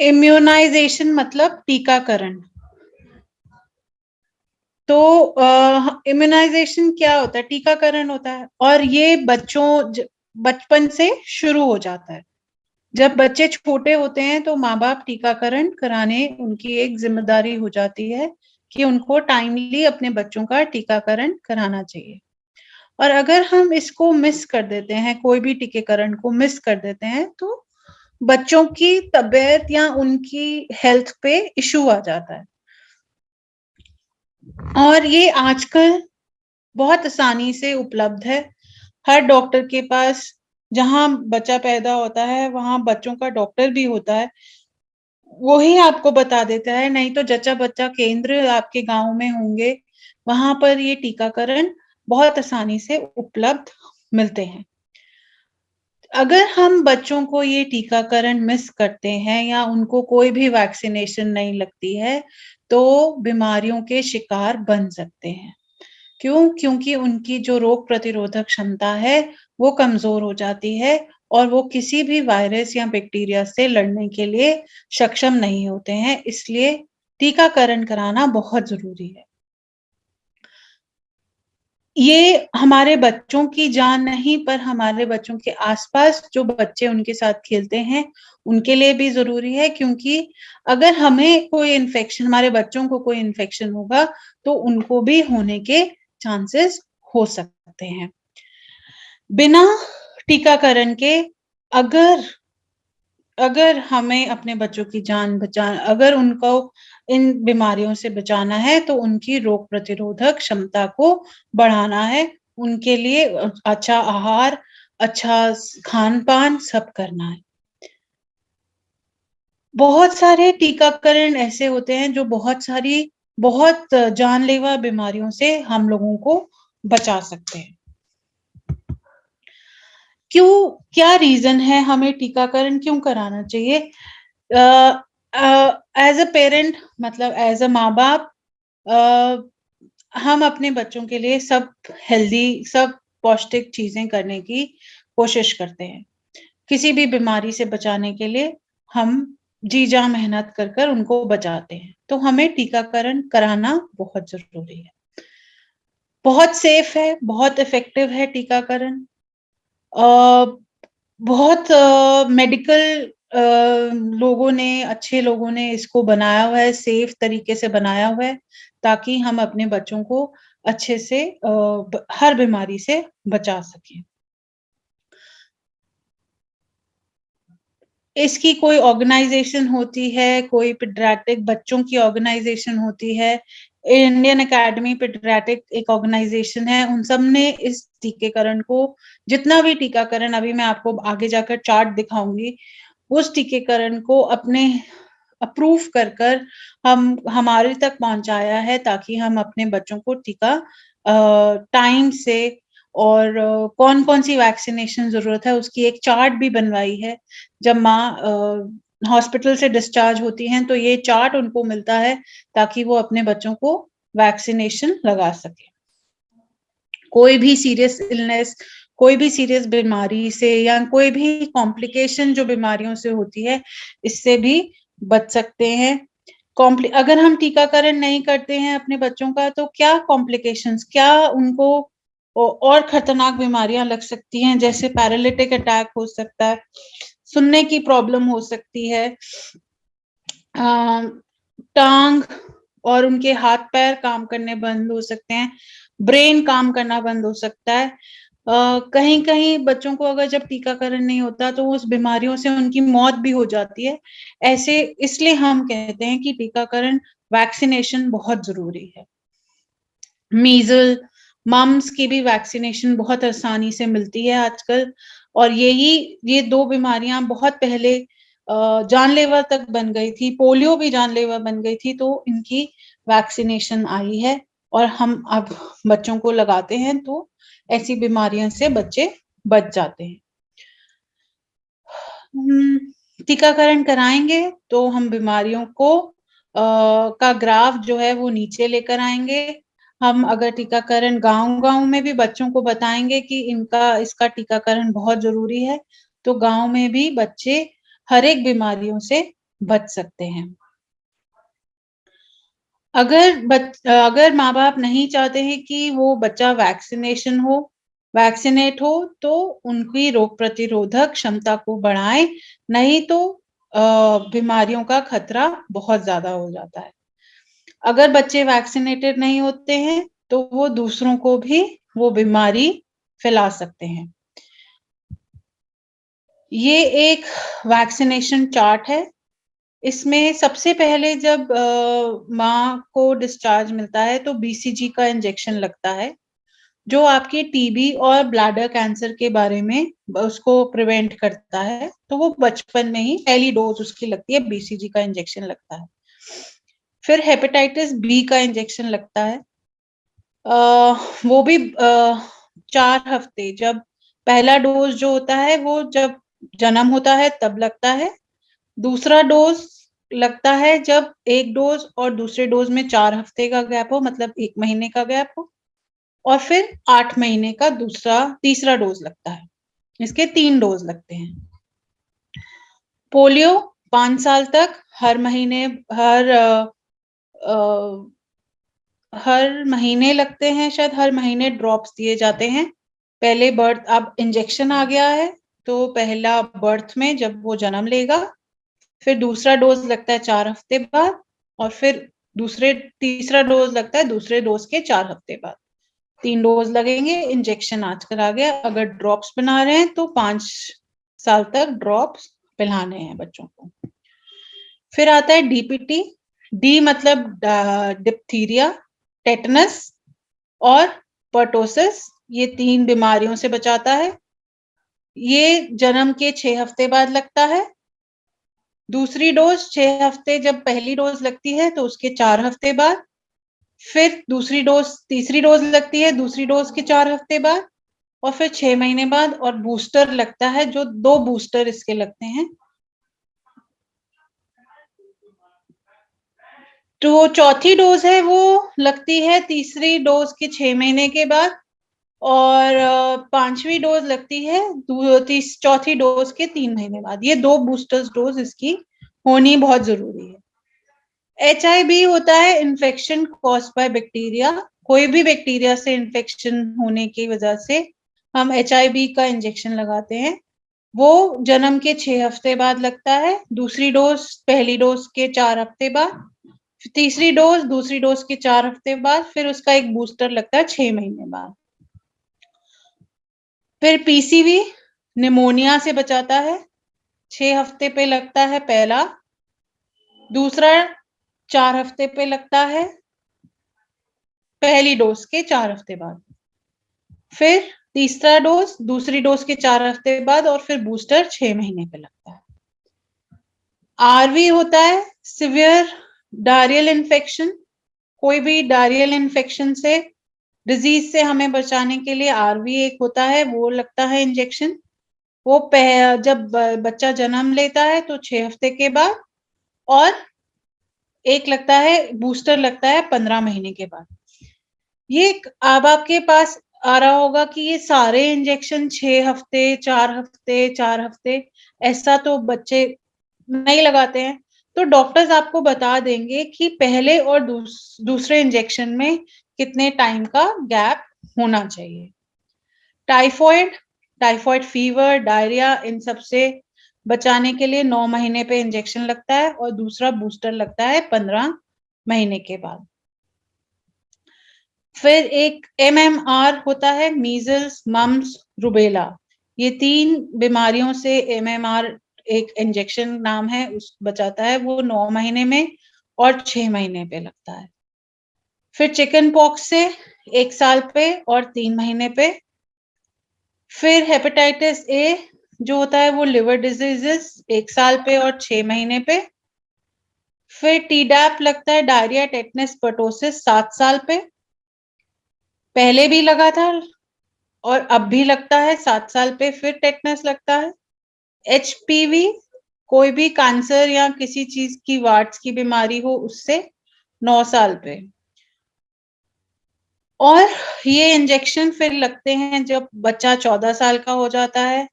Immunisation मतलब टीकाकरण। तो इम्यूनाइजेशन क्या होता है? टीकाकरण होता है, और ये बचपन से शुरू हो जाता है। जब बच्चे छोटे होते हैं तो माँ बाप टीकाकरण कराने उनकी एक जिम्मेदारी हो जाती है कि उनको टाइमली अपने बच्चों का टीकाकरण कराना चाहिए। और अगर हम इसको मिस कर देते हैं, कोई भी टीकाकरण को मिस कर देते हैं, तो बच्चों की तबीयत या उनकी हेल्थ पे इश्यू आ जाता है। और ये आजकल बहुत आसानी से उपलब्ध है। हर डॉक्टर के पास, जहां बच्चा पैदा होता है वहां बच्चों का डॉक्टर भी होता है, वो ही आपको बता देता है। नहीं तो जच्चा बच्चा केंद्र आपके गांव में होंगे, वहां पर ये टीकाकरण बहुत आसानी से उपलब्ध मिलते हैं। अगर हम बच्चों को ये टीकाकरण मिस करते हैं या उनको कोई भी वैक्सीनेशन नहीं लगती है, तो बीमारियों के शिकार बन सकते हैं। क्यों? क्योंकि उनकी जो रोग प्रतिरोधक क्षमता है वो कमजोर हो जाती है, और वो किसी भी वायरस या बैक्टीरिया से लड़ने के लिए सक्षम नहीं होते हैं। इसलिए टीकाकरण कराना बहुत जरूरी है। ये हमारे बच्चों की जान नहीं, पर हमारे बच्चों के आसपास जो बच्चे उनके साथ खेलते हैं उनके लिए भी जरूरी है। क्योंकि अगर हमें कोई इन्फेक्शन, हमारे बच्चों को कोई इन्फेक्शन होगा, तो उनको भी होने के चांसेस हो सकते हैं। बिना टीकाकरण के अगर अगर हमें अपने बच्चों की जान अगर उनको इन बीमारियों से बचाना है, तो उनकी रोग प्रतिरोधक क्षमता को बढ़ाना है। उनके लिए अच्छा आहार, अच्छा खान पान सब करना है। बहुत सारे टीकाकरण ऐसे होते हैं जो बहुत जानलेवा बीमारियों से हम लोगों को बचा सकते हैं। क्यों? क्या रीजन है हमें टीकाकरण क्यों कराना चाहिए? एज अ पेरेंट, मतलब एज अ माँ बाप, हम अपने बच्चों के लिए सब हेल्दी, सब पौष्टिक चीजें करने की कोशिश करते हैं। किसी भी बीमारी से बचाने के लिए हम जी जान मेहनत कर कर उनको बचाते हैं। तो हमें टीकाकरण कराना बहुत जरूरी है। बहुत सेफ है, बहुत इफेक्टिव है टीकाकरण। बहुत मेडिकल लोगों ने, अच्छे लोगों ने इसको बनाया हुआ है, सेफ तरीके से बनाया हुआ है, ताकि हम अपने बच्चों को अच्छे से हर बीमारी से बचा सकें। इसकी कोई ऑर्गेनाइजेशन होती है, कोई पीडियाट्रिक बच्चों की ऑर्गेनाइजेशन होती है, इंडियन एकेडमी पीडियाट्रिक एक ऑर्गेनाइजेशन है। उन सब ने इस टीकाकरण को, जितना भी टीकाकरण अभी मैं आपको आगे जाकर चार्ट दिखाऊंगी, उस टीकाकरण को अपने अप्रूव कर कर हम हमारे तक पहुंचाया है, ताकि हम अपने बच्चों को टीका टाइम से, और कौन कौन सी वैक्सीनेशन जरूरत है उसकी एक चार्ट भी बनवाई है। जब माँ हॉस्पिटल से डिस्चार्ज होती हैं तो ये चार्ट उनको मिलता है, ताकि वो अपने बच्चों को वैक्सीनेशन लगा सके। कोई भी सीरियस इलनेस, कोई भी सीरियस बीमारी से, या कोई भी कॉम्प्लिकेशन जो बीमारियों से होती है, इससे भी बच सकते हैं। अगर हम टीकाकरण नहीं करते हैं अपने बच्चों का, तो क्या कॉम्प्लिकेशंस, क्या उनको और खतरनाक बीमारियां लग सकती हैं, जैसे पैरालिटिक अटैक हो सकता है, सुनने की प्रॉब्लम हो सकती है, टांग और उनके हाथ पैर काम करने बंद हो सकते हैं, ब्रेन काम करना बंद हो सकता है। कहीं कहीं बच्चों को अगर जब टीकाकरण नहीं होता तो उस बीमारियों से उनकी मौत भी हो जाती है। ऐसे इसलिए हम कहते हैं कि टीकाकरण, वैक्सीनेशन बहुत जरूरी है। मीजल, मम्स की भी वैक्सीनेशन बहुत आसानी से मिलती है आजकल, और ये दो बीमारियां बहुत पहले जानलेवा तक बन गई थी। पोलियो भी जानलेवा बन गई थी, तो इनकी वैक्सीनेशन आई है, और हम अब बच्चों को लगाते हैं तो ऐसी बीमारियों से बच्चे बच जाते हैं। टीकाकरण कराएंगे तो हम बीमारियों को का ग्राफ जो है वो नीचे लेकर आएंगे। हम अगर टीकाकरण गांव-गांव में भी बच्चों को बताएंगे कि इसका टीकाकरण बहुत जरूरी है, तो गांव में भी बच्चे हर एक बीमारियों से बच सकते हैं। अगर माँ बाप नहीं चाहते हैं कि वो बच्चा वैक्सीनेट हो, तो उनकी रोग प्रतिरोधक क्षमता को बढ़ाएं, नहीं तो बीमारियों का खतरा बहुत ज्यादा हो जाता है। अगर बच्चे वैक्सीनेटेड नहीं होते हैं तो वो दूसरों को भी वो बीमारी फैला सकते हैं। ये एक वैक्सीनेशन चार्ट है। इसमें सबसे पहले जब माँ को डिस्चार्ज मिलता है तो बीसीजी का इंजेक्शन लगता है, जो आपके टीबी और ब्लैडर कैंसर के बारे में उसको प्रिवेंट करता है। तो वो बचपन में ही पहली डोज उसकी लगती है, बीसीजी का इंजेक्शन लगता है। फिर हेपेटाइटिस बी का इंजेक्शन लगता है। वो भी 4 हफ्ते, जब पहला डोज जो होता है वो जब जन्म होता है तब लगता है। दूसरा डोज लगता है जब एक डोज और दूसरे डोज में 4 हफ्ते का गैप हो, मतलब 1 महीने का गैप हो। और फिर 8 महीने का तीसरा डोज लगता है। इसके 3 डोज लगते हैं। पोलियो 5 साल तक हर महीने लगते हैं, शायद हर महीने ड्रॉप्स दिए जाते हैं। पहले बर्थ, अब इंजेक्शन आ गया है तो पहला बर्थ में जब वो जन्म लेगा, फिर दूसरा डोज लगता है 4 हफ्ते बाद, और फिर तीसरा डोज लगता है दूसरे डोज के 4 हफ्ते बाद। 3 डोज लगेंगे। इंजेक्शन आजकल आ गया। अगर ड्रॉप्स बना रहे हैं तो 5 साल तक ड्रॉप्स पिलाने हैं बच्चों को। फिर आता है डीपीटी। डी मतलब डिप्थीरिया, टेटनस और पर्टोसिस। ये 3 बीमारियों से बचाता है। ये जन्म के 6 हफ्ते बाद लगता है। दूसरी डोज 6 हफ्ते, जब पहली डोज लगती है तो उसके 4 हफ्ते बाद। फिर तीसरी डोज लगती है दूसरी डोज के 4 हफ्ते बाद, और फिर 6 महीने बाद। और बूस्टर लगता है, जो 2 बूस्टर इसके लगते हैं। तो चौथी डोज है वो लगती है तीसरी डोज के 6 महीने के बाद, और 5वीं डोज लगती है चौथी डोज के 3 महीने बाद। ये 2 बूस्टर्स डोज इसकी होनी बहुत जरूरी है। HIV होता है इन्फेक्शन कॉज बाय बैक्टीरिया। कोई भी बैक्टीरिया से इन्फेक्शन होने की वजह से हम HIV का इंजेक्शन लगाते हैं। वो जन्म के 6 हफ्ते बाद लगता है। दूसरी डोज पहली डोज के 4 हफ्ते बाद, तीसरी डोज दूसरी डोज के 4 हफ्ते बाद, फिर उसका एक बूस्टर लगता है 6 महीने बाद। फिर पीसीवी निमोनिया से बचाता है। 6 हफ्ते पे लगता है पहला, दूसरा 4 हफ्ते पे लगता है पहली डोज के 4 हफ्ते बाद, फिर तीसरा डोज दूसरी डोज के 4 हफ्ते बाद, और फिर बूस्टर 6 महीने पे लगता है। आरवी होता है सिवियर डायरियल इन्फेक्शन। कोई भी डायरियल इन्फेक्शन से, डिजीज से हमें बचाने के लिए आरवी एक होता है, वो लगता है इंजेक्शन। वो जब बच्चा जन्म लेता है तो 6 हफ्ते के बाद, और एक लगता है बूस्टर लगता है 15 महीने के बाद। ये अब आपके पास आ रहा होगा कि ये सारे इंजेक्शन 6 हफ्ते 4 हफ्ते 4 हफ्ते, ऐसा तो बच्चे नहीं लगाते हैं। तो डॉक्टर्स आपको बता देंगे कि पहले और दूसरे इंजेक्शन में कितने टाइम का गैप होना चाहिए। टाइफॉइड टाइफॉइड फीवर, डायरिया, इन सब से बचाने के लिए 9 महीने पे इंजेक्शन लगता है, और दूसरा बूस्टर लगता है 15 महीने के बाद। फिर एक MMR होता है, मीजल्स, मम्स, रुबेला। ये 3 बीमारियों से MMR एक इंजेक्शन नाम है, उस बचाता है। वो 9 महीने में और 6 महीने पे लगता है। फिर चिकन पॉक्स से 1 साल पे और 3 महीने पे। फिर हेपेटाइटिस ए जो होता है वो लिवर डिजीजेस, 1 साल पे और 6 महीने पे। फिर टीडैप लगता है, डायरिया, टेटनस, पर्टोसिस, 7 साल पे। पहले भी लगा था और अब भी लगता है 7 साल पे। फिर टेटनस लगता है। HPV, कोई भी कैंसर या किसी चीज की वार्ड्स की बीमारी हो, उससे 9 साल पे। और ये इंजेक्शन फिर लगते हैं जब बच्चा 14 साल का हो जाता है,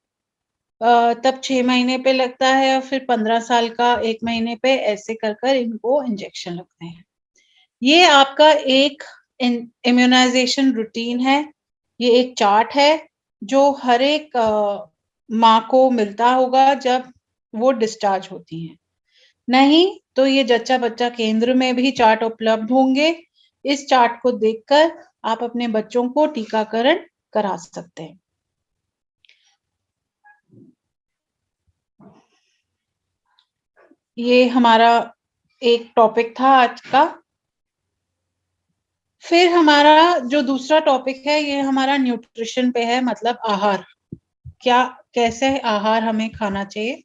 तब 6 महीने पे लगता है और फिर 15 साल का 1 महीने पे, ऐसे कर कर इनको इंजेक्शन लगते हैं। ये आपका एक इम्यूनाइजेशन रूटीन है। ये एक चार्ट है जो हर एक माँ को मिलता होगा जब वो डिस्चार्ज होती हैं। नहीं तो ये जच्चा बच्चा केंद्र में भी चार्ट उपलब्ध होंगे। इस चार्ट को देखकर आप अपने बच्चों को टीकाकरण करा सकते हैं। ये हमारा एक टॉपिक था आज का। फिर हमारा जो दूसरा टॉपिक है ये हमारा न्यूट्रिशन पे है, मतलब आहार। क्या कैसे आहार हमें खाना चाहिए।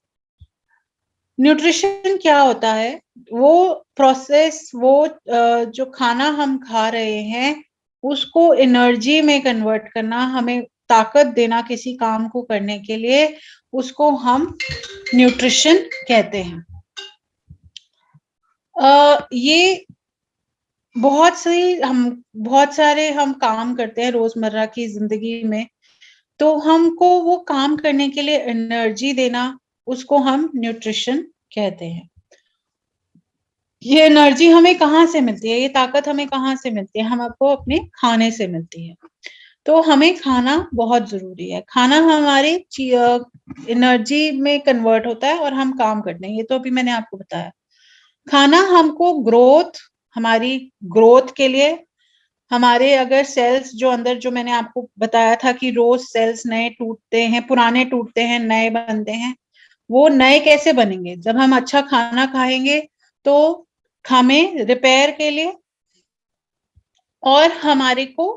न्यूट्रिशन क्या होता है? वो प्रोसेस, वो जो खाना हम खा रहे हैं उसको एनर्जी में कन्वर्ट करना, हमें ताकत देना किसी काम को करने के लिए, उसको हम न्यूट्रिशन कहते हैं। ये बहुत सारे हम काम करते हैं रोजमर्रा की जिंदगी में, तो हमको वो काम करने के लिए एनर्जी देना, उसको हम न्यूट्रिशन कहते हैं। ये एनर्जी हमें कहाँ से मिलती है, ये ताकत हमें कहाँ से मिलती है? हम आपको अपने खाने से मिलती है। तो हमें खाना बहुत जरूरी है। खाना हमारी एनर्जी में कन्वर्ट होता है और हम काम करते हैं, ये तो अभी मैंने आपको बताया। खाना हमको हमारी ग्रोथ के लिए, हमारे अगर सेल्स जो अंदर, जो मैंने आपको बताया था कि रोज सेल्स नए टूटते हैं, पुराने टूटते हैं, नए बनते हैं। वो नए कैसे बनेंगे? जब हम अच्छा खाना खाएंगे तो हमें रिपेयर के लिए और हमारे को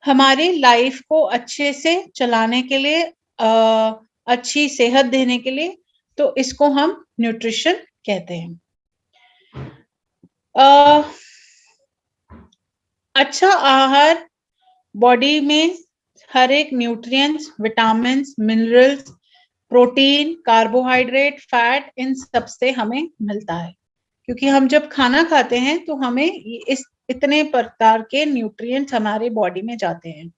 हमारी लाइफ को अच्छे से चलाने के लिए, अच्छी सेहत देने के लिए, तो इसको हम न्यूट्रिशन कहते हैं। अच्छा आहार बॉडी में हर एक nutrients, vitamins, minerals, protein, carbohydrate, fat, इन सब से हमें मिलता है। क्योंकि हम जब खाना खाते हैं तो हमें इस इतने प्रकार के न्यूट्रिएंट्स हमारे बॉडी में जाते हैं।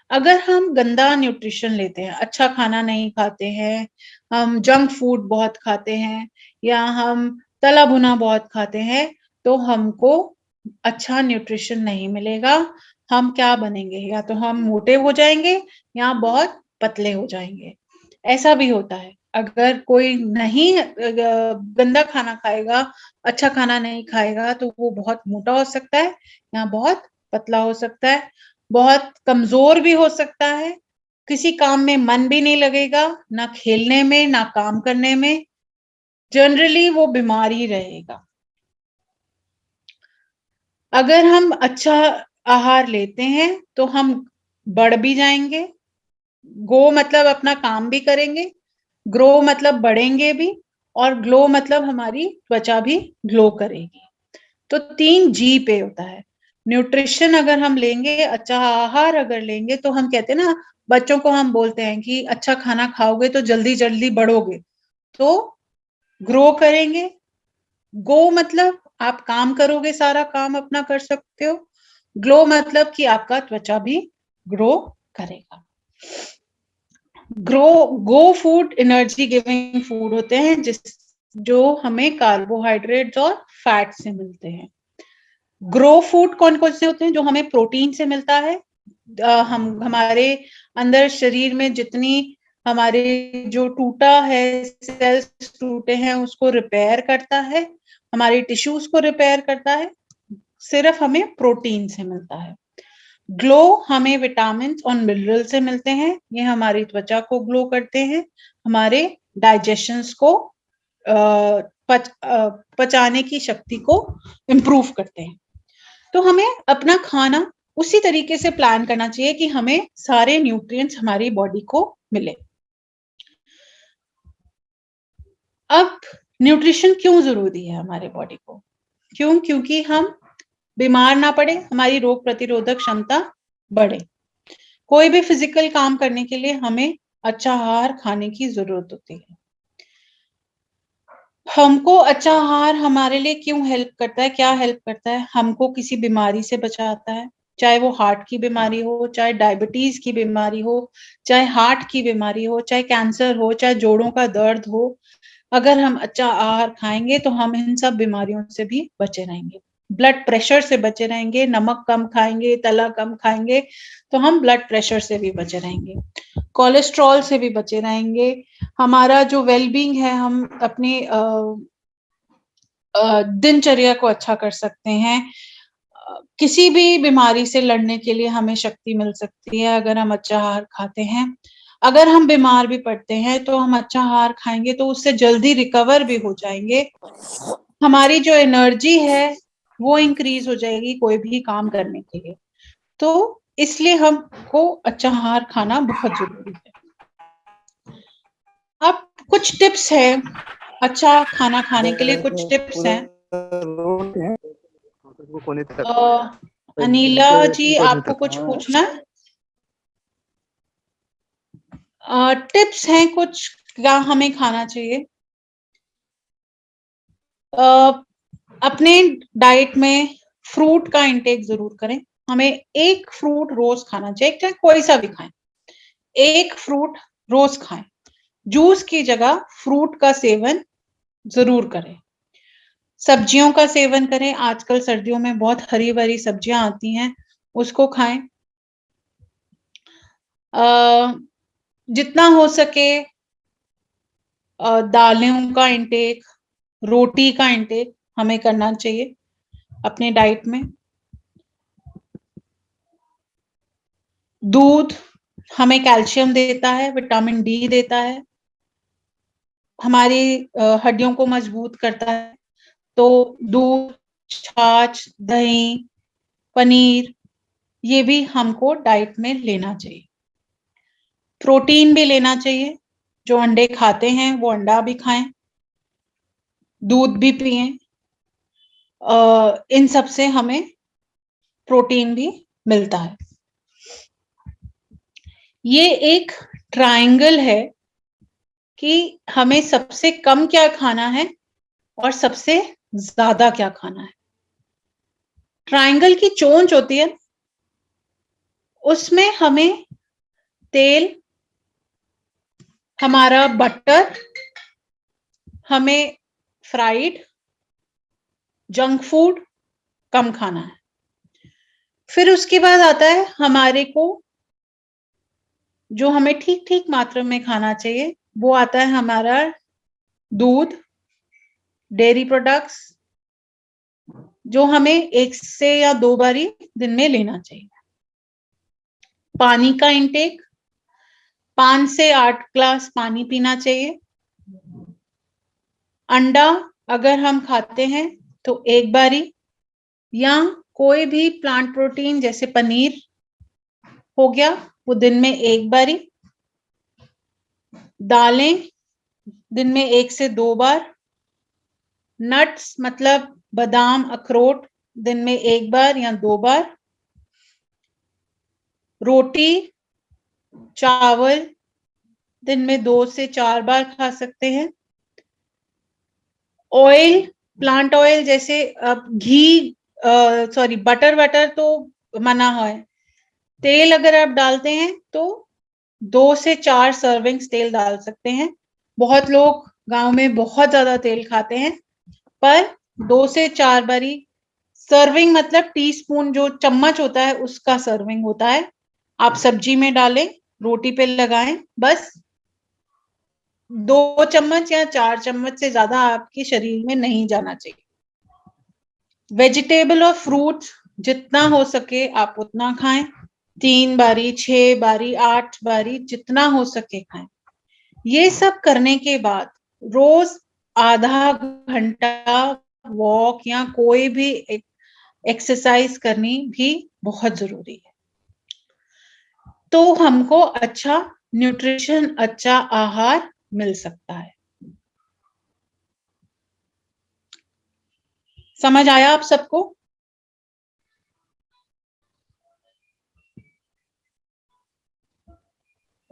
अगर हम गंदा न्यूट्रिशन लेते हैं, अच्छा खाना नहीं खाते हैं, हम जंक फूड बहुत खाते हैं या हम तला भुना बहुत खाते हैं, तो हमको अच्छा न्यूट्रिशन नहीं मिलेगा। हम क्या बनेंगे? या तो हम मोटे हो जाएंगे या बहुत पतले हो जाएंगे। ऐसा भी होता है। अगर कोई नहीं गंदा खाना खाएगा, अच्छा खाना नहीं खाएगा, तो वो बहुत मोटा हो सकता है या बहुत पतला हो सकता है, बहुत कमजोर भी हो सकता है, किसी काम में मन भी नहीं लगेगा, ना खेलने में ना काम करने में, जनरली वो बीमार ही रहेगा। अगर हम अच्छा आहार लेते हैं तो हम बढ़ भी जाएंगे। गो मतलब अपना काम भी करेंगे, ग्रो मतलब बढ़ेंगे भी, और ग्लो मतलब हमारी त्वचा भी ग्लो करेगी। तो 3 जी पे होता है। न्यूट्रिशन अगर हम लेंगे, अच्छा आहार अगर लेंगे, तो हम कहते हैं ना, बच्चों को हम बोलते हैं कि अच्छा खाना खाओगे तो जल्दी जल्दी बढ़ोगे, तो ग्रो करेंगे। गो मतलब आप काम करोगे, सारा काम अपना कर सकते हो। ग्लो मतलब कि आपका त्वचा भी ग्रो करेगा। Grow go food energy giving food होते हैं, जिस जो हमें कार्बोहाइड्रेट्स और फैट से मिलते हैं। ग्रो फूड कौन कौन से होते हैं? जो हमें प्रोटीन से मिलता है। हम हमारे अंदर शरीर में जितनी हमारे जो टूटा है, सेल्स टूटे हैं, उसको रिपेयर करता है, हमारी टिश्यूज को रिपेयर करता है, सिर्फ हमें प्रोटीन से मिलता है। ग्लो हमें विटामिन और मिनरल से मिलते हैं, ये हमारी त्वचा को ग्लो करते हैं, हमारे डाइजेशंस को पचाने की शक्ति को इम्प्रूव करते हैं। तो हमें अपना खाना उसी तरीके से प्लान करना चाहिए कि हमें सारे न्यूट्रिएंट्स हमारी बॉडी को मिले। अब न्यूट्रिशन क्यों जरूरी है हमारे बॉडी को? क्योंकि हम बीमार ना पड़े, हमारी रोग प्रतिरोधक क्षमता बढ़े। कोई भी फिजिकल काम करने के लिए हमें अच्छा आहार खाने की जरूरत होती है। हमको अच्छा आहार हमारे लिए क्यों हेल्प करता है? क्या हेल्प करता है? हमको किसी बीमारी से बचाता है, चाहे वो हार्ट की बीमारी हो, चाहे डायबिटीज की बीमारी हो, चाहे हार्ट की बीमारी हो, चाहे कैंसर हो, चाहे जोड़ों का दर्द हो, अगर हम अच्छा आहार खाएंगे तो हम इन सब बीमारियों से भी बचे रहेंगे। ब्लड प्रेशर से बचे रहेंगे, नमक कम खाएंगे, तला कम खाएंगे तो हम ब्लड प्रेशर से भी बचे रहेंगे, कोलेस्ट्रॉल से भी बचे रहेंगे। हमारा जो वेलबींग है, हम अपनी दिनचर्या को अच्छा कर सकते हैं। किसी भी बीमारी से लड़ने के लिए हमें शक्ति मिल सकती है अगर हम अच्छा आहार खाते हैं। अगर हम बीमार भी पड़ते हैं तो हम अच्छा आहार खाएंगे तो उससे जल्दी रिकवर भी हो जाएंगे। हमारी जो एनर्जी है वो इंक्रीज हो जाएगी कोई भी काम करने के लिए। तो इसलिए हमको अच्छा आहार खाना बहुत जरूरी है। अब कुछ टिप्स है अच्छा खाना खाने के लिए, कुछ टिप्स हैं। अनिला जी, आपको कुछ पूछना है? टिप्स हैं कुछ क्या हमें खाना चाहिए। अपने डाइट में फ्रूट का इंटेक जरूर करें। हमें एक फ्रूट रोज खाना चाहिए, चाहे कोई सा भी खाएं, एक फ्रूट रोज खाएं। जूस की जगह फ्रूट का सेवन जरूर करें। सब्जियों का सेवन करें, आजकल सर्दियों में बहुत हरी भरी सब्जियां आती हैं, उसको खाएं। जितना हो सके दालों का इंटेक, रोटी का इंटेक हमें करना चाहिए अपने डाइट में। दूध हमें कैल्शियम देता है, विटामिन डी देता है, हमारी हड्डियों को मजबूत करता है। तो दूध, छाछ, दही, पनीर ये भी हमको डाइट में लेना चाहिए। प्रोटीन भी लेना चाहिए, जो अंडे खाते हैं वो अंडा भी खाएं, दूध भी पिएं। इन सब से हमें प्रोटीन भी मिलता है। ये एक ट्रायंगल है कि हमें सबसे कम क्या खाना है और सबसे ज्यादा क्या खाना है। ट्रायंगल की चोंच होती है, उसमें हमें तेल, हमारा बटर, हमें फ्राइड जंक फूड कम खाना है। फिर उसके बाद आता है हमारे को जो हमें ठीक ठीक मात्रा में खाना चाहिए, वो आता है हमारा दूध, डेयरी प्रोडक्ट्स, जो हमें 1 से या 2 बारी दिन में लेना चाहिए। पानी का इंटेक, 5 से 8 ग्लास पानी पीना चाहिए। अंडा अगर हम खाते हैं तो 1 बारी, या कोई भी प्लांट प्रोटीन जैसे पनीर हो गया वो दिन में 1 बारी। दालें दिन में 1 से 2 बार। नट्स मतलब बादाम, अखरोट दिन में 1 बार या 2 बार। रोटी, चावल दिन में 2 से 4 बार खा सकते हैं। ऑयल, प्लांट ऑयल जैसे अब घी, सॉरी बटर तो मना है। तेल अगर आप डालते हैं तो 2 से 4 सर्विंग्स तेल डाल सकते हैं। बहुत लोग गांव में बहुत ज्यादा तेल खाते हैं, पर 2 से 4 बारी सर्विंग, मतलब टीस्पून जो चम्मच होता है उसका सर्विंग होता है। आप सब्जी में डालें, रोटी पे लगाएं, बस 2 चम्मच या 4 चम्मच से ज्यादा आपके शरीर में नहीं जाना चाहिए। वेजिटेबल और फ्रूट जितना हो सके आप उतना खाएं। 3 बारी, 6 बारी, 8 बारी, जितना हो सके खाएं। ये सब करने के बाद रोज आधा घंटा वॉक या कोई भी एक्सरसाइज करनी भी बहुत जरूरी है। तो हमको अच्छा न्यूट्रिशन, अच्छा आहार मिल सकता है। समझ आया आप सबको?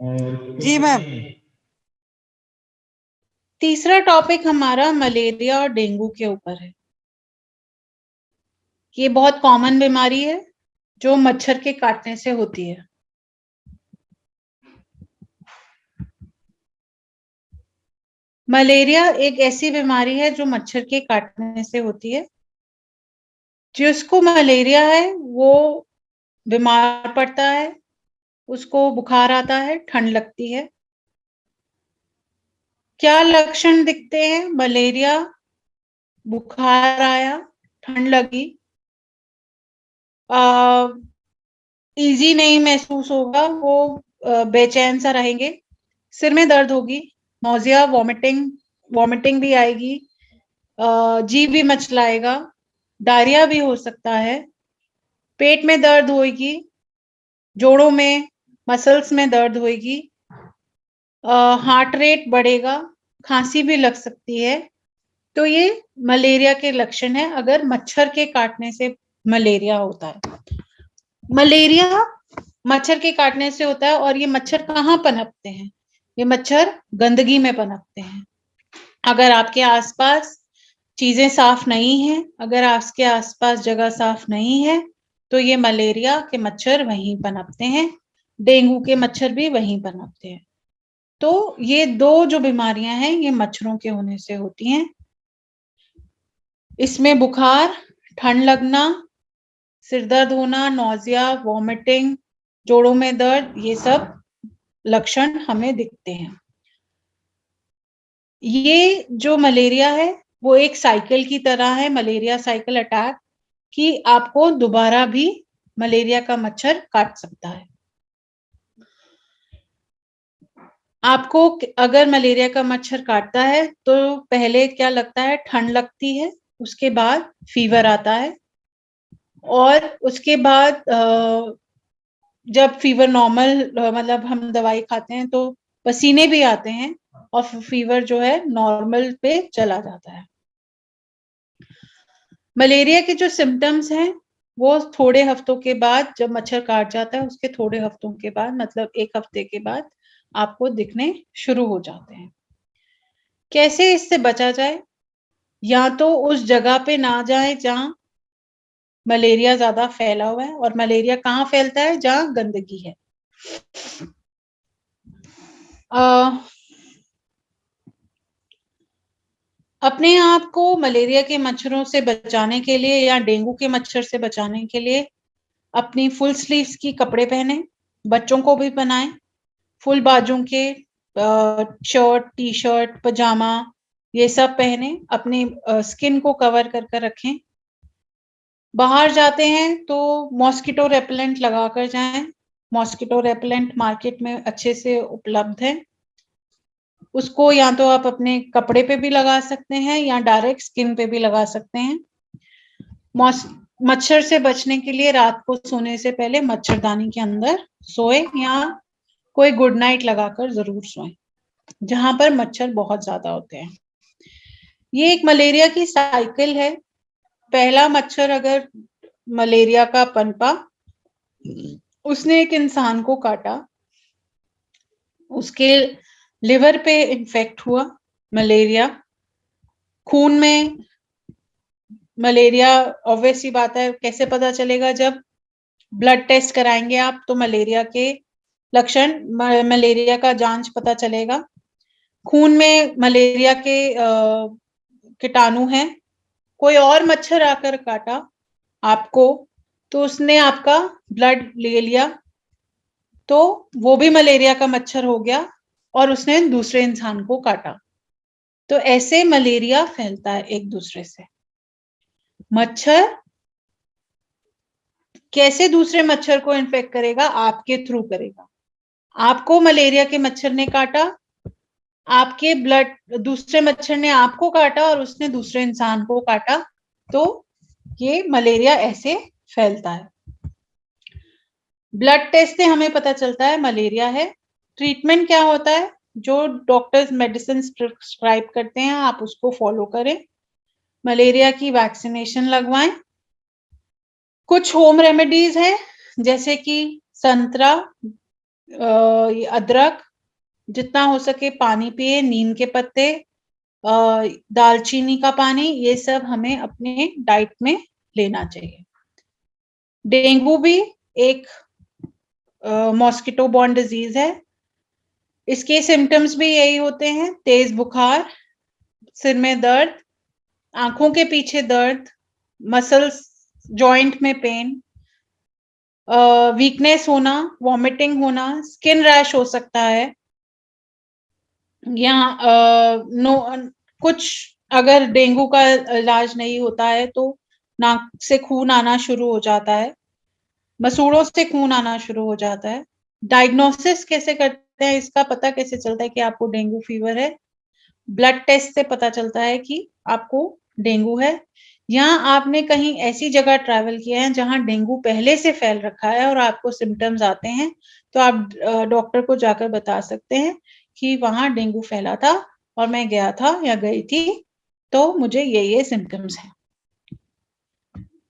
जी मैम। तीसरा टॉपिक हमारा मलेरिया और डेंगू के ऊपर है। ये बहुत कॉमन बीमारी है, जो मच्छर के काटने से होती है। मलेरिया एक ऐसी बीमारी है जो मच्छर के काटने से होती है। जिसको मलेरिया है वो बीमार पड़ता है, उसको बुखार आता है, ठंड लगती है। क्या लक्षण दिखते हैं? मलेरिया, बुखार आया, ठंड लगी, इजी नहीं महसूस होगा, वो बेचैन सा रहेंगे, सिर में दर्द होगी, नोजिया, वॉमिटिंग वॉमिटिंग भी आएगी, जी भी मचलाएगा, डायरिया भी हो सकता है, पेट में दर्द होगी, जोड़ों में, मसल्स में दर्द होगी, हार्ट रेट बढ़ेगा, खांसी भी लग सकती है। तो ये मलेरिया के लक्षण है अगर मच्छर के काटने से मलेरिया होता है। मलेरिया मच्छर के काटने से होता है और ये मच्छर कहाँ पनपते हैं? ये मच्छर गंदगी में पनपते हैं। अगर आपके आसपास चीजें साफ नहीं है, अगर आपके आसपास जगह साफ नहीं है, तो ये मलेरिया के मच्छर वहीं पनपते हैं, डेंगू के मच्छर भी वहीं पनपते हैं। तो ये दो जो बीमारियां हैं ये मच्छरों के होने से होती हैं। इसमें बुखार, ठंड लगना, सिर दर्द होना, नोजिया, वॉमिटिंग, जोड़ों में दर्द, ये सब लक्षण हमें दिखते हैं। ये जो मलेरिया है वो एक साइकिल की तरह है, मलेरिया साइकिल अटैक, कि आपको दोबारा भी मलेरिया का मच्छर काट सकता है। आपको अगर मलेरिया का मच्छर काटता है तो पहले क्या लगता है? ठंड लगती है, उसके बाद फीवर आता है, और उसके बाद जब फीवर नॉर्मल, मतलब हम दवाई खाते हैं तो पसीने भी आते हैं और फीवर जो है नॉर्मल पे चला जाता है। मलेरिया के जो सिम्टम्स हैं वो थोड़े हफ्तों के बाद, जब मच्छर काट जाता है उसके थोड़े हफ्तों के बाद, मतलब 1 हफ्ते के बाद आपको दिखने शुरू हो जाते हैं। कैसे इससे बचा जाए? या तो उस जगह पे ना जाए जहां मलेरिया ज्यादा फैला हुआ है, और मलेरिया कहाँ फैलता है? जहां गंदगी है। अपने आप को मलेरिया के मच्छरों से बचाने के लिए या डेंगू के मच्छर से बचाने के लिए अपनी फुल स्लीव्स की कपड़े पहने, बच्चों को भी पहनाएं, फुल बाजू के शर्ट, टी शर्ट, पजामा, ये सब पहने, अपनी स्किन को कवर कर कर रखें। बाहर जाते हैं तो मॉस्किटो रेपेलेंट लगाकर जाएं। मॉस्किटो रेपेलेंट मार्केट में अच्छे से उपलब्ध है, उसको या तो आप अपने कपड़े पे भी लगा सकते हैं या डायरेक्ट स्किन पे भी लगा सकते हैं। मच्छर से बचने के लिए रात को सोने से पहले मच्छरदानी के अंदर सोए या कोई गुड नाइट लगाकर जरूर सोए जहां पर मच्छर बहुत ज्यादा होते हैं। ये एक मलेरिया की साइकिल है। पहला मच्छर अगर मलेरिया का पनपा, उसने एक इंसान को काटा, उसके लिवर पे इन्फेक्ट हुआ मलेरिया, खून में मलेरिया, ऑब्वियस सी बात है, कैसे पता चलेगा? जब ब्लड टेस्ट कराएंगे आप तो मलेरिया के लक्षण, मलेरिया का जांच पता चलेगा। खून में मलेरिया के कीटाणु हैं। कोई और मच्छर आकर काटा आपको तो उसने आपका ब्लड ले लिया तो वो भी मलेरिया का मच्छर हो गया और उसने दूसरे इंसान को काटा। तो ऐसे मलेरिया फैलता है एक दूसरे से। मच्छर कैसे दूसरे मच्छर को इन्फेक्ट करेगा? आपके थ्रू करेगा। आपको मलेरिया के मच्छर ने काटा, आपके ब्लड, दूसरे मच्छर ने आपको काटा और उसने दूसरे इंसान को काटा, तो ये मलेरिया ऐसे फैलता है। ब्लड टेस्ट से हमें पता चलता है मलेरिया है। ट्रीटमेंट क्या होता है? जो डॉक्टर्स मेडिसिन प्रिस्क्राइब करते हैं आप उसको फॉलो करें। मलेरिया की वैक्सीनेशन लगवाएं। कुछ होम रेमेडीज है जैसे कि संतरा, अदरक, जितना हो सके पानी पिए, नीम के पत्ते, दालचीनी का पानी, ये सब हमें अपने डाइट में लेना चाहिए। डेंगू भी एक मॉस्किटो बॉर्न डिजीज है। इसके सिम्टम्स भी यही होते हैं, तेज बुखार, सिर में दर्द, आंखों के पीछे दर्द, मसल्स जॉइंट में पेन, वीकनेस होना, वॉमिटिंग होना, स्किन रैश हो सकता है, या कुछ अगर डेंगू का इलाज नहीं होता है तो नाक से खून आना शुरू हो जाता है, मसूड़ों से खून आना शुरू हो जाता है। डायग्नोसिस कैसे करते हैं, इसका पता कैसे चलता है कि आपको डेंगू फीवर है? ब्लड टेस्ट से पता चलता है कि आपको डेंगू है, या आपने कहीं ऐसी जगह ट्रैवल किया है जहां डेंगू पहले से फैल रखा है और आपको सिम्टम्स आते हैं, तो आप डॉक्टर को जाकर बता सकते हैं कि वहां डेंगू फैला था और मैं गया था या गई थी, तो मुझे ये सिम्टम्स हैं।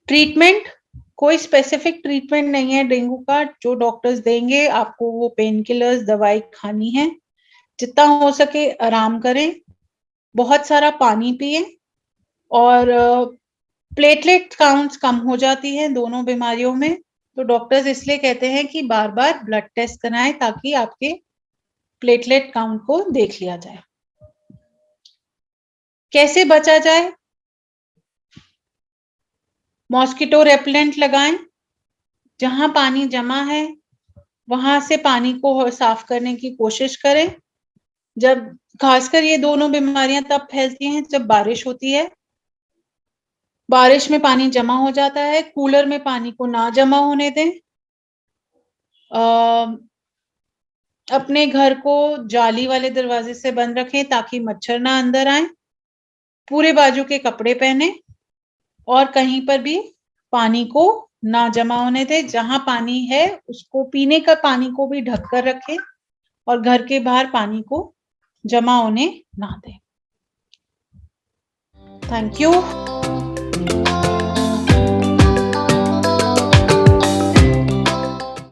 ट्रीटमेंट, कोई स्पेसिफिक ट्रीटमेंट नहीं है डेंगू का। जो डॉक्टर्स देंगे आपको वो पेन किलर्स दवाई खानी है। जितना हो सके आराम करें, बहुत सारा पानी पिए, और प्लेटलेट काउंट्स कम हो जाती है दोनों बीमारियों में, तो डॉक्टर्स इसलिए कहते हैं कि बार बार ब्लड टेस्ट कराएं ताकि आपके प्लेटलेट काउंट को देख लिया जाए। कैसे बचा जाए? मॉस्किटो रेपेलेंट लगाएं, जहां पानी जमा है वहां से पानी को साफ करने की कोशिश करें। जब खासकर ये दोनों बीमारियां तब फैलती हैं जब बारिश होती है, बारिश में पानी जमा हो जाता है, कूलर में पानी को ना जमा होने दें। अपने घर को जाली वाले दरवाजे से बंद रखें ताकि मच्छर ना अंदर आए। पूरे बाजू के कपड़े पहने और कहीं पर भी पानी को ना जमा होने दें। जहां पानी है उसको, पीने का पानी को भी ढक कर रखें और घर के बाहर पानी को जमा होने ना दें। Thank you.